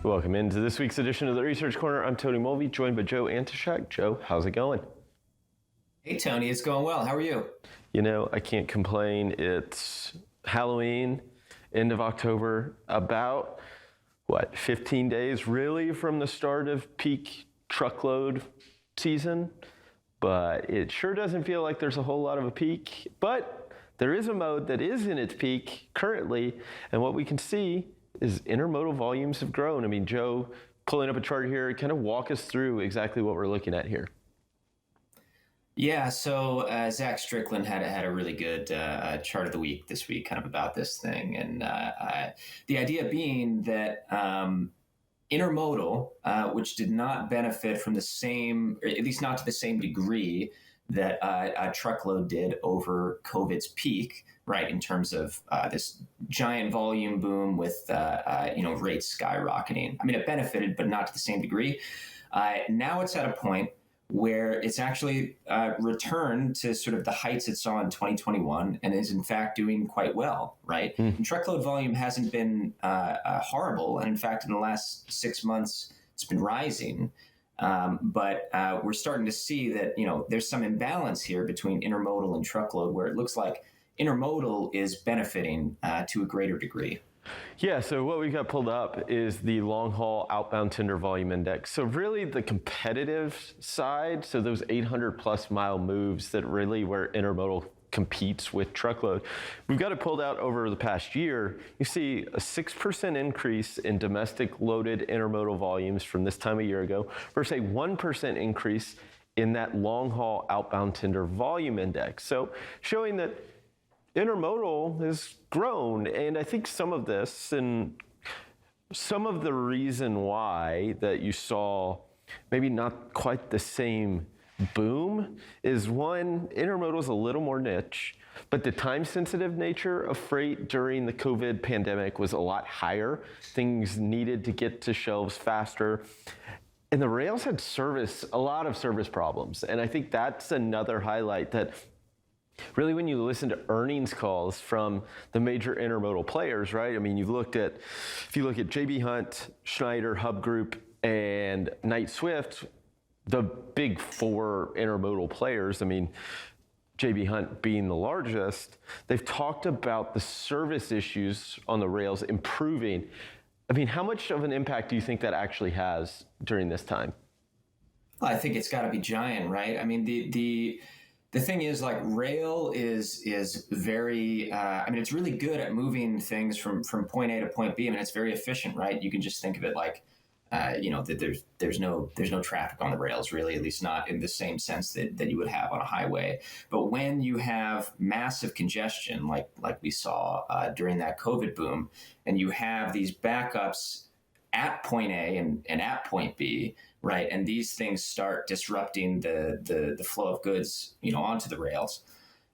Welcome into this week's edition of the Research Corner. I'm Tony Mulvey, joined by Joe Antoshak. Joe, how's it going? Hey, Tony, it's going well. How are you? You know, I can't complain. It's Halloween, end of October, about, 15 days really from the start of peak truckload season. But it sure doesn't feel like there's a whole lot of a peak. But there is a mode that is in its peak currently, and what we can see is intermodal volumes have grown. I mean, Joe, pulling up a chart here, kind of walk us through exactly what we're looking at here. Yeah, so Zach Strickland had a really good chart of the week this week, kind of about this thing, and the idea being that intermodal, which did not benefit from the same, or at least not to the same degree that truckload did over COVID's peak, right? In terms of this giant volume boom with rates skyrocketing. I mean, it benefited, but not to the same degree. Now it's at a point where it's actually returned to sort of the heights it saw in 2021 and is in fact doing quite well, right? And truckload volume hasn't been horrible. And in fact, in the last 6 months, it's been rising. But we're starting to see that, there's some imbalance here between intermodal and truckload where it looks like intermodal is benefiting to a greater degree. Yeah, so what we've got pulled up is the long haul outbound tender volume index. So really the competitive side, so those 800 plus mile moves that really where intermodal competes with truckload. We've got it pulled out over the past year. You see a 6% increase in domestic loaded intermodal volumes from this time a year ago versus a 1% increase in that long haul outbound tender volume index. So showing that intermodal has grown, and I think some of this and some of the reason why that you saw maybe not quite the same boom is one, intermodal is a little more niche, but the time-sensitive nature of freight during the COVID pandemic was a lot higher. Things needed to get to shelves faster. And the rails had a lot of service problems. And I think that's another highlight that really, when you listen to earnings calls from the major intermodal players, right? I mean, if you look at J.B. Hunt, Schneider, Hub Group, and Knight-Swift, the big four intermodal players, I mean, J.B. Hunt being the largest, they've talked about the service issues on the rails improving. I mean, how much of an impact do you think that actually has during this time? Well, I think it's got to be giant, right? I mean, the thing is, like, rail is very, it's really good at moving things from point A to point B. I mean, it's very efficient, right? You can just think of it like, that there's no traffic on the rails, really, at least not in the same sense that you would have on a highway. But when you have massive congestion, like we saw during that COVID boom, and you have these backups at point A and at point B, right? And these things start disrupting the flow of goods, onto the rails.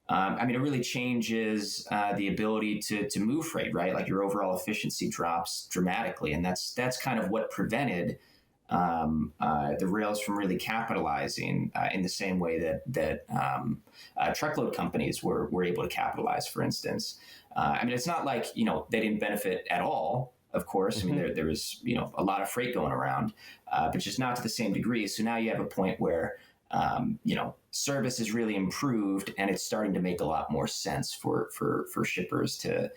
It really changes the ability to move freight, right? Like your overall efficiency drops dramatically, and that's kind of what prevented the rails from really capitalizing in the same way that truckload companies were able to capitalize, for instance. It's not like they didn't benefit at all. Of course, I mean, there was, a lot of freight going around, but just not to the same degree. So now you have a point where, service is really improved, and it's starting to make a lot more sense for shippers to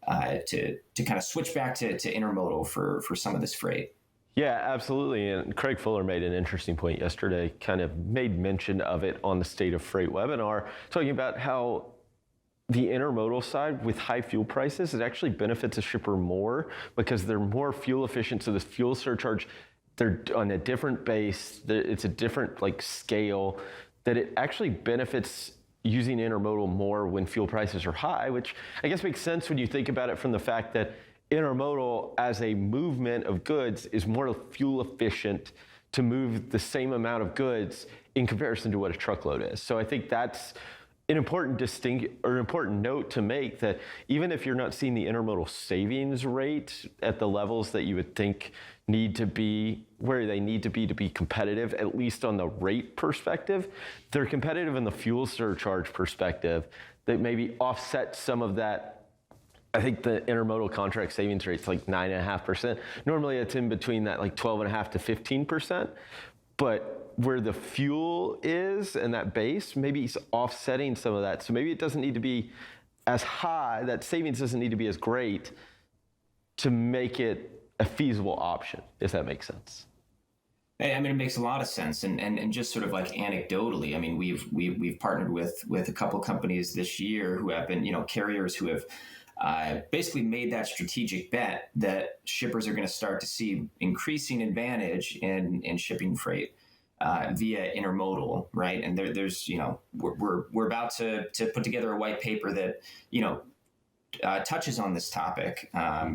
kind of switch back to intermodal for some of this freight. Yeah, absolutely. And Craig Fuller made an interesting point yesterday, kind of made mention of it on the State of Freight webinar, talking about how the intermodal side with high fuel prices, it actually benefits a shipper more because they're more fuel efficient. So this fuel surcharge, they're on a different base. It's a different scale that it actually benefits using intermodal more when fuel prices are high, which I guess makes sense when you think about it from the fact that intermodal as a movement of goods is more fuel efficient to move the same amount of goods in comparison to what a truckload is. So I think that's an important note to make, that even if you're not seeing the intermodal savings rate at the levels that you would think need to be where they need to be competitive, at least on the rate perspective, they're competitive in the fuel surcharge perspective that maybe offset some of that I think the intermodal contract savings rate's like 9.5%. Normally it's in between that like 12.5 to 15%. But where the fuel is and that base, maybe it's offsetting some of that. So maybe it doesn't need to be as high, that savings doesn't need to be as great to make it a feasible option, if that makes sense. I mean, it makes a lot of sense, and just sort of like anecdotally, I mean, we've partnered with a couple companies this year who have been, carriers who have basically made that strategic bet that shippers are going to start to see increasing advantage in shipping freight via intermodal, right? And there's we're about to put together a white paper that touches on this topic,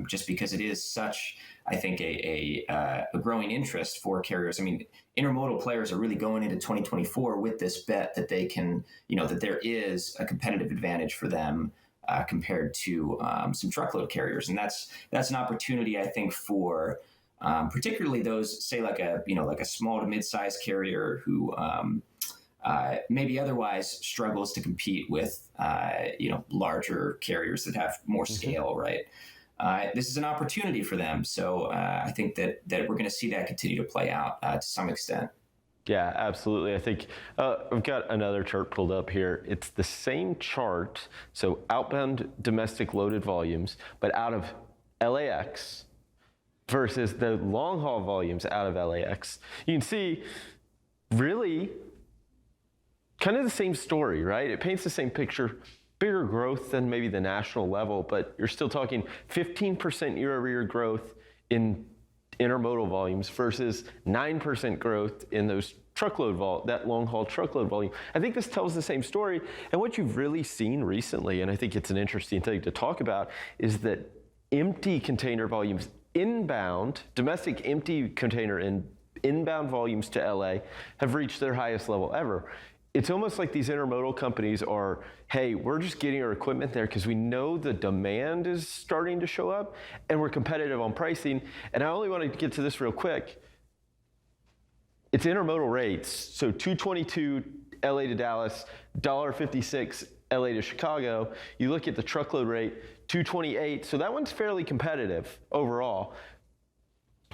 just because it is such, I think, a growing interest for carriers. I mean, intermodal players are really going into 2024 with this bet that they can, that there is a competitive advantage for them compared to some truckload carriers, and that's an opportunity, I think, for particularly those, say, like a small to mid-sized carrier who maybe otherwise struggles to compete with larger carriers that have more scale, right? This is an opportunity for them, so I think that we're going to see that continue to play out to some extent. Yeah, absolutely. I think I've got another chart pulled up here. It's the same chart, so outbound domestic loaded volumes, but out of LAX versus the long haul volumes out of LAX. You can see really kind of the same story, right? It paints the same picture, bigger growth than maybe the national level, but you're still talking 15% year-over-year growth in intermodal volumes versus 9% growth in those truckload that long-haul truckload volume. I think this tells the same story. And what you've really seen recently, and I think it's an interesting thing to talk about, is that empty container volumes inbound, domestic empty container inbound volumes to LA have reached their highest level ever. It's almost like these intermodal companies are, hey, we're just getting our equipment there because we know the demand is starting to show up and we're competitive on pricing. And I only want to get to this real quick. It's intermodal rates. So $222 LA to Dallas, $1.56 LA to Chicago. You look at the truckload rate, $228. So that one's fairly competitive overall.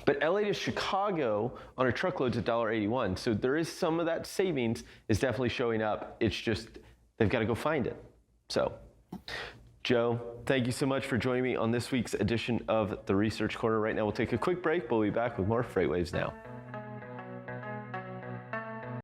But LA to Chicago on a truckload's $1.81. So there is some of that savings is definitely showing up. It's just they've got to go find it. So, Joe, thank you so much for joining me on this week's edition of the Research Corner. Right now we'll take a quick break. We'll be back with more FreightWaves Now.